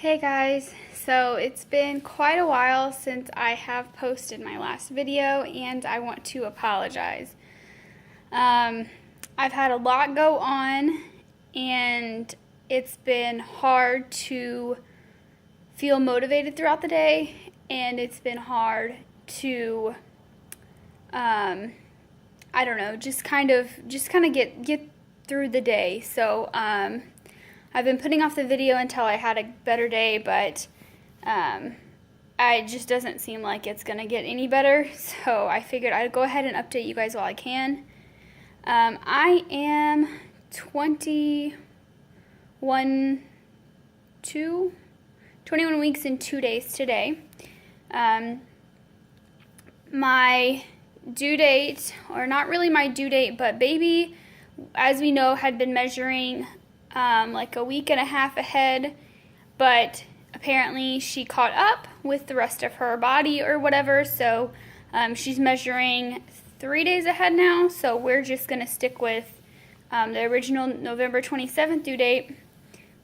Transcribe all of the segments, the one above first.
Hey guys, so it's been quite a while since I have posted my last video and I want to apologize. I've had a lot go on and it's been hard to feel motivated throughout the day, and it's been hard to I don't know, just kind of get through the day. So I've been putting off the video until I had a better day, but it just doesn't seem like it's gonna get any better. So I figured I'd go ahead and update you guys while I can. I am 21 weeks and 2 days today. My due date, or not really my due date, but baby, as we know, had been measuring like a week and a half ahead, but apparently she caught up with the rest of her body or whatever, so she's measuring 3 days ahead now, so we're just going to stick with the original November 27th due date,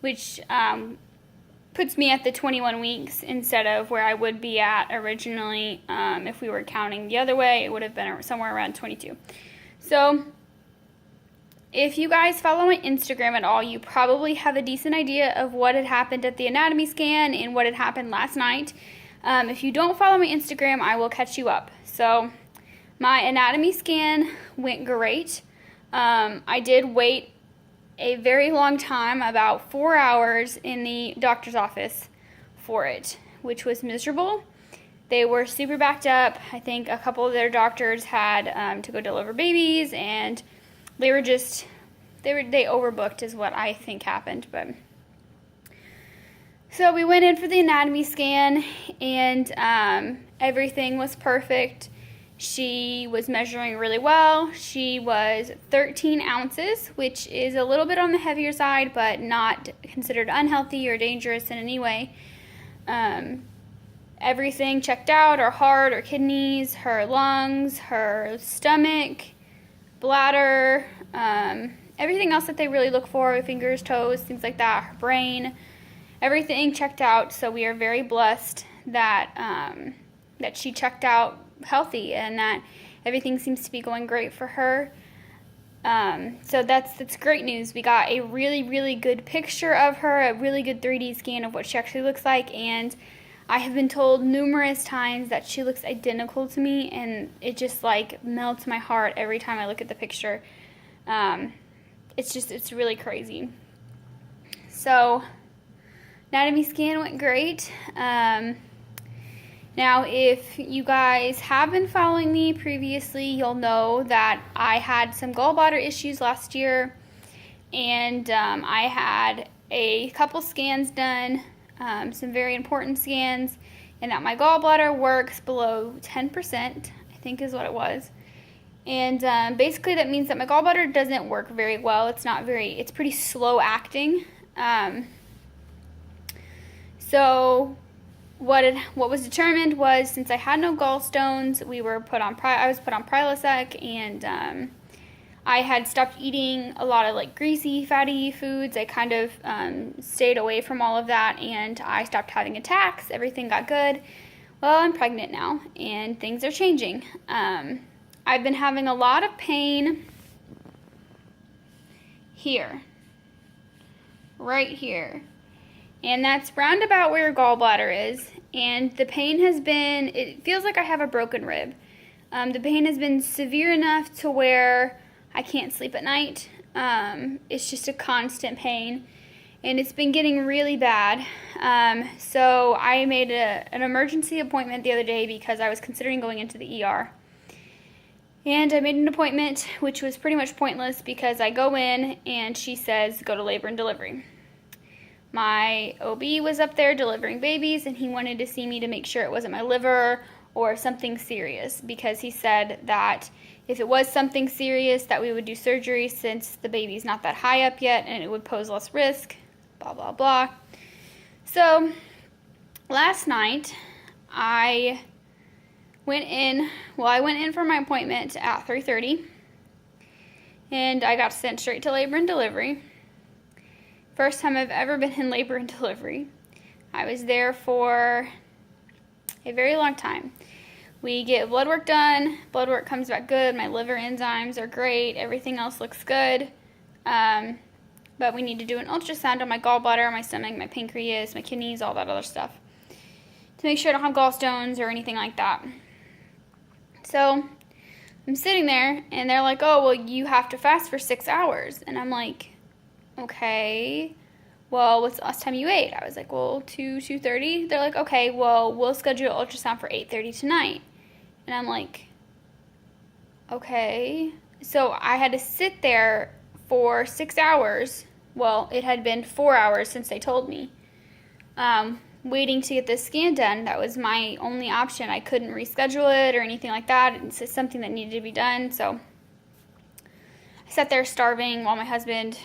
which puts me at the 21 weeks instead of where I would be at originally. If we were counting the other way, it would have been somewhere around 22. So if you guys follow my Instagram at all, you probably have a decent idea of what had happened at the anatomy scan and what had happened last night. If you don't follow my Instagram, I will catch you up. So my anatomy scan went great. I did wait a very long time, about 4 hours in the doctor's office for it, which was miserable. They were super backed up. I think a couple of their doctors had to go deliver babies, and they were just, they overbooked is what I think happened. But so we went in for the anatomy scan, and everything was perfect. She was measuring really well. She was 13 ounces, which is a little bit on the heavier side, but not considered unhealthy or dangerous in any way. Everything checked out: her heart, her kidneys, her lungs, her stomach, bladder, everything else that they really look for, fingers, toes, things like that, her brain, everything checked out. So we are very blessed that that she checked out healthy and that everything seems to be going great for her. So that's great news. We got a really good picture of her, a really good 3D scan of what she actually looks like, and I have been told numerous times that she looks identical to me, and it just like melts my heart every time I look at the picture. It's really crazy. So anatomy scan went great. Now, if you guys have been following me previously, you'll know that I had some gallbladder issues last year, and I had a couple scans done, some very important scans, and that my gallbladder works below 10%, I think is what it was. And basically that means that my gallbladder doesn't work very well. It's pretty slow acting. So what was determined was, since I had no gallstones, I was put on Prilosec, and I had stopped eating a lot of like greasy, fatty foods. I kind of stayed away from all of that, and I stopped having attacks. Everything got good. Well, I'm pregnant now, and things are changing. I've been having a lot of pain here, right here. And that's round about where your gallbladder is. And the pain it feels like I have a broken rib. The pain has been severe enough to where I can't sleep at night. It's just a constant pain. And it's been getting really bad. So I made an emergency appointment the other day because I was considering going into the ER. And I made an appointment, which was pretty much pointless because I go in and she says, go to labor and delivery. My OB was up there delivering babies, and he wanted to see me to make sure it wasn't my liver or something serious, because he said that if it was something serious that we would do surgery, since the baby's not that high up yet and it would pose less risk, blah, blah, blah. So last night I went in for my appointment at 3:30, and I got sent straight to labor and delivery. First time I've ever been in labor and delivery. I was there for a very long time. We get blood work done. Blood work comes back good. My liver enzymes are great. Everything else looks good. But we need to do an ultrasound on my gallbladder, my stomach, my pancreas, my kidneys, all that other stuff, to make sure I don't have gallstones or anything like that. So I'm sitting there, and they're like, oh, well, you have to fast for 6 hours. And I'm like, okay, well, what's the last time you ate? I was like, well, 2:30. They're like, okay, well, we'll schedule an ultrasound for 8:30 tonight. And I'm like, okay. So I had to sit there for 6 hours. Well, it had been 4 hours since they told me. Waiting to get this scan done. That was my only option. I couldn't reschedule it or anything like that. It's something that needed to be done. So I sat there starving while my husband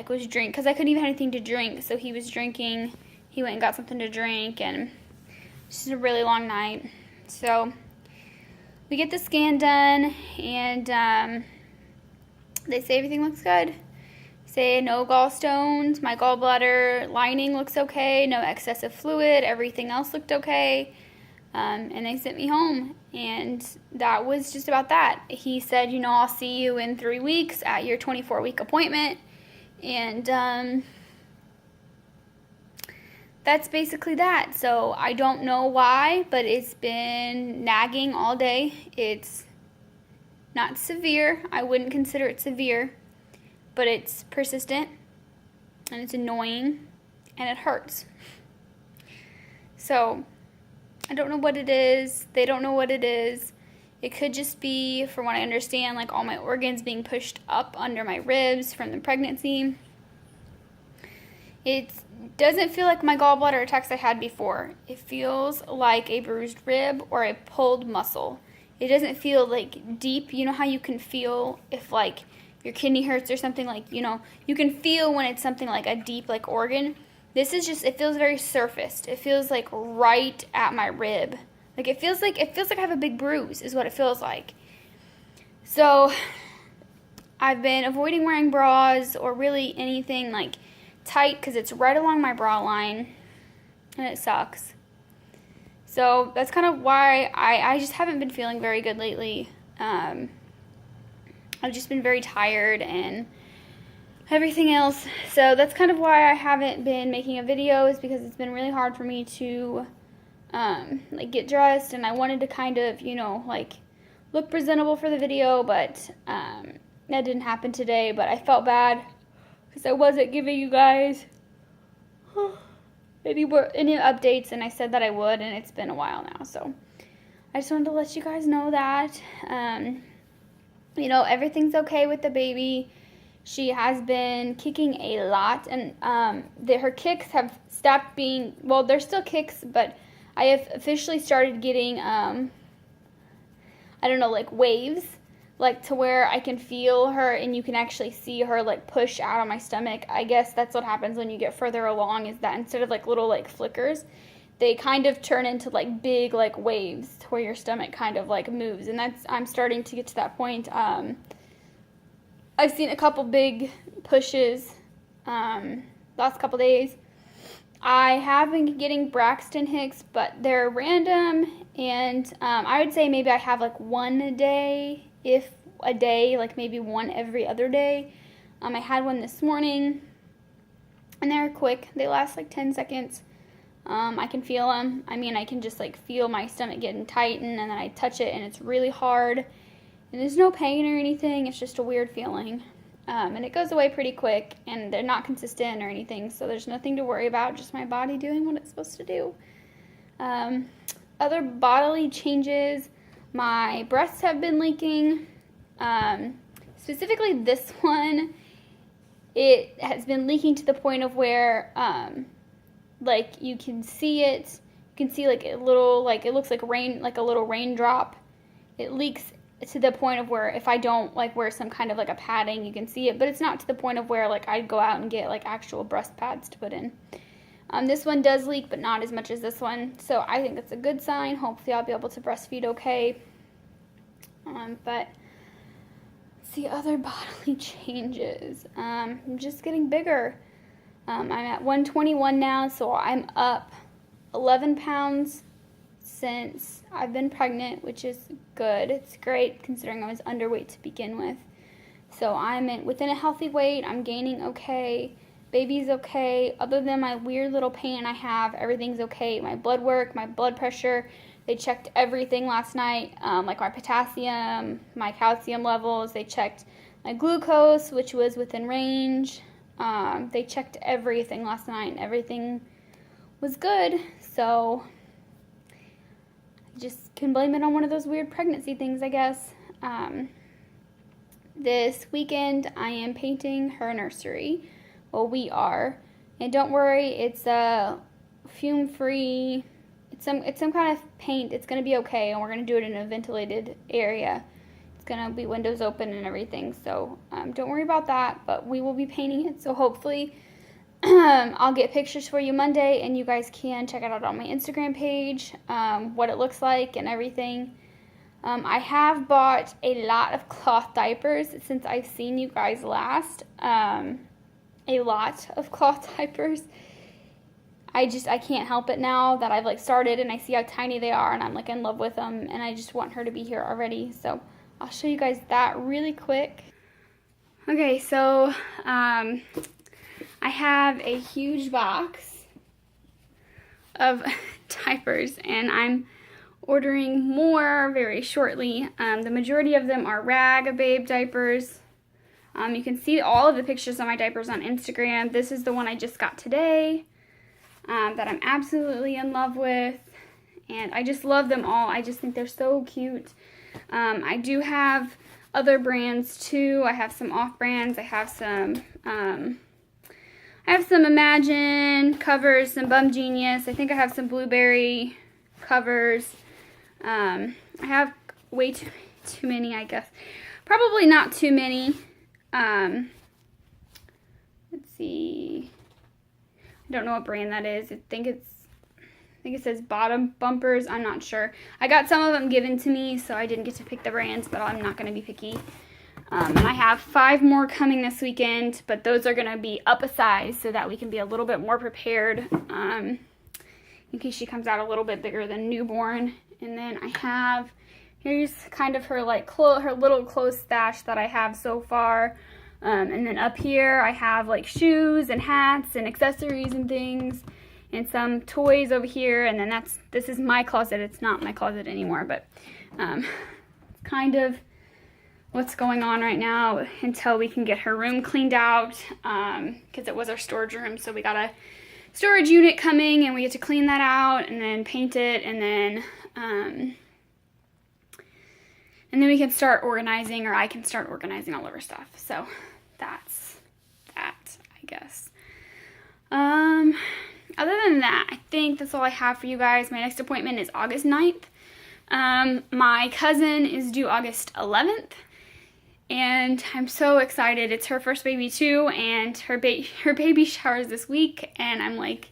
was drinking, because I couldn't even have anything to drink. So he was drinking. He went and got something to drink, and it's just a really long night. So we get the scan done, and they say everything looks good. Say no gallstones, my gallbladder lining looks okay, no excessive fluid, everything else looked okay, and they sent me home, and that was just about that. He said, I'll see you in 3 weeks at your 24-week appointment, and that's basically that. So I don't know why, but it's been nagging all day. It's not severe. I wouldn't consider it severe. But it's persistent, and it's annoying, and it hurts. So I don't know what it is. They don't know what it is. It could just be, from what I understand, all my organs being pushed up under my ribs from the pregnancy. It doesn't feel like my gallbladder attacks I had before. It feels like a bruised rib or a pulled muscle. It doesn't feel deep. You know how you can feel if your kidney hurts or something, you can feel when it's something like a deep organ. This is just, it feels very surfaced. It feels right at my rib. It feels like I have a big bruise is what it feels like. So I've been avoiding wearing bras or really anything tight, because it's right along my bra line, and it sucks. So that's kind of why I just haven't been feeling very good lately. I've just been very tired and everything else. So that's kind of why I haven't been making a video, is because it's been really hard for me to get dressed, and I wanted to kind of, look presentable for the video, but that didn't happen today. But I felt bad because I wasn't giving you guys any updates, and I said that I would, and it's been a while now. So I just wanted to let you guys know that. Everything's okay with the baby. She has been kicking a lot, and her kicks have stopped being, well, they're still kicks, but I have officially started getting, waves, to where I can feel her, and you can actually see her, push out of my stomach. I guess that's what happens when you get further along, is that instead of, little, flickers, they kind of turn into big waves to where your stomach kind of moves, and I'm starting to get to that point. I've seen a couple big pushes last couple days. I have been getting Braxton Hicks, but they're random, and I would say maybe I have one a day, if a day, maybe one every other day. I had one this morning, and they're quick. They last 10 seconds. I can feel them. I can just feel my stomach getting tightened, and then I touch it, and it's really hard. And there's no pain or anything. It's just a weird feeling. And it goes away pretty quick, and they're not consistent or anything, so there's nothing to worry about, just my body doing what it's supposed to do. Other bodily changes, my breasts have been leaking. Specifically this one, it has been leaking to the point of where you can see it. You can see a little, it looks like rain, a little raindrop. It leaks to the point of where if I don't wear some kind of a padding, you can see it, but it's not to the point of where I'd go out and get actual breast pads to put in. This one does leak, but not as much as this one, so I think that's a good sign. Hopefully I'll be able to breastfeed okay. But let's see, other bodily changes. I'm just getting bigger. I'm at 121 now, so I'm up 11 pounds since I've been pregnant, which is good. It's great considering I was underweight to begin with. So I'm within a healthy weight. I'm gaining okay. Baby's okay. Other than my weird little pain I have, everything's okay. My blood work, my blood pressure, they checked everything last night, like my potassium, my calcium levels. They checked my glucose, which was within range. They checked everything last night, and everything was good. So I just can blame it on one of those weird pregnancy things, I guess. This weekend, I am painting her nursery. Well, we are. And don't worry, it's fume-free. It's some kind of paint. It's going to be okay, and we're going to do it in a ventilated area. It's going to be windows open and everything, so don't worry about that, but we will be painting it, so hopefully I'll get pictures for you Monday, and you guys can check it out on my Instagram page, what it looks like and everything. I have bought a lot of cloth diapers since I've seen you guys last. A lot of cloth diapers. I can't help it now that I've started and I see how tiny they are, and I'm in love with them, and I just want her to be here already. So I'll show you guys that really quick. Okay, so I have a huge box of diapers, and I'm ordering more very shortly. The majority of them are Rag Babe diapers. You can see all of the pictures of my diapers on Instagram. This is the one I just got today. That I'm absolutely in love with, and I just love them all. I just think they're so cute. I do have other brands too. I have some off brands. I have some Imagine covers, some Bum Genius. I think I have some Blueberry covers. I have way too many, I guess. Probably not too many. Let's see. I don't know what brand that is. I think it says Bottom Bumpers. I'm not sure. I got some of them given to me, so I didn't get to pick the brands, but I'm not going to be picky. And I have 5 more coming this weekend, but those are going to be up a size so that we can be a little bit more prepared in case she comes out a little bit bigger than newborn. And then I have, here's kind of her her little clothes stash that I have so far. And then up here I have shoes and hats and accessories and things, and some toys over here. And then this is my closet. It's not my closet anymore, but kind of what's going on right now until we can get her room cleaned out, because it was our storage room. So we got a storage unit coming, and we get to clean that out and then paint it, and then we can start organizing, or I can start organizing all of her stuff. So that's that, I guess. Other than that, I think that's all I have for you guys. My next appointment is August 9th. My cousin is due August 11th, and I'm so excited. It's her first baby too, and her baby shower is this week, and I'm like,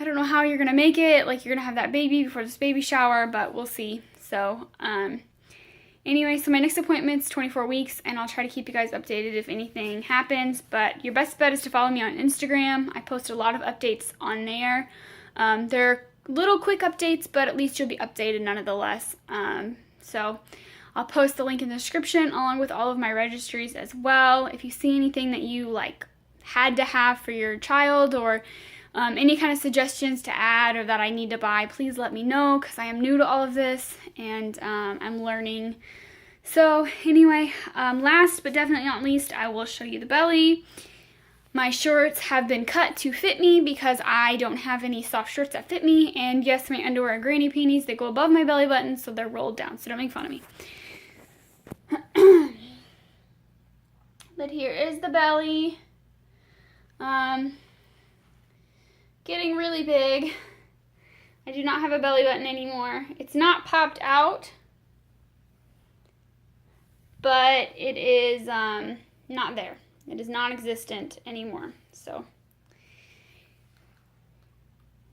I don't know how you're gonna make it. You're gonna have that baby before this baby shower, but we'll see. So, anyway, so my next appointment's 24 weeks, and I'll try to keep you guys updated if anything happens, but your best bet is to follow me on Instagram. I post a lot of updates on there. They're little quick updates, but at least you'll be updated nonetheless. So I'll post the link in the description along with all of my registries as well. If you see anything that you had to have for your child, or any kind of suggestions to add or that I need to buy, please let me know, because I am new to all of this, and I'm learning. So anyway, last but definitely not least, I will show you the belly. My shorts have been cut to fit me because I don't have any soft shorts that fit me, and yes, my underwear are granny panties. They go above my belly button, so they're rolled down, so don't make fun of me. But here is the belly. Getting really big. I do not have a belly button anymore. It's not popped out, but it is not there. It is non-existent anymore. So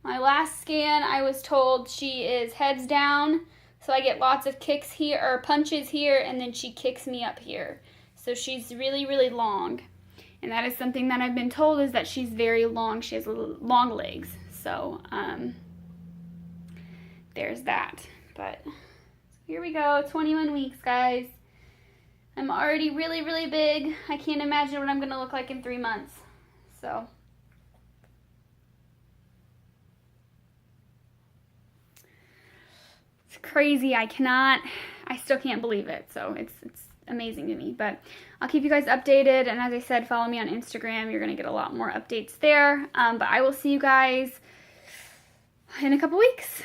my last scan, I was told she is heads down, so I get lots of kicks here, or punches here, and then she kicks me up here. So she's really, really long. And that is something that I've been told, is that she's very long. She has long legs. So there's that. But here we go, 21 weeks, guys. I'm already really, really big. I can't imagine what I'm gonna look like in 3 months. So it's crazy. I still can't believe it. So it's amazing to me. But I'll keep you guys updated. And as I said, follow me on Instagram. You're gonna get a lot more updates there. But I will see you guys in a couple weeks.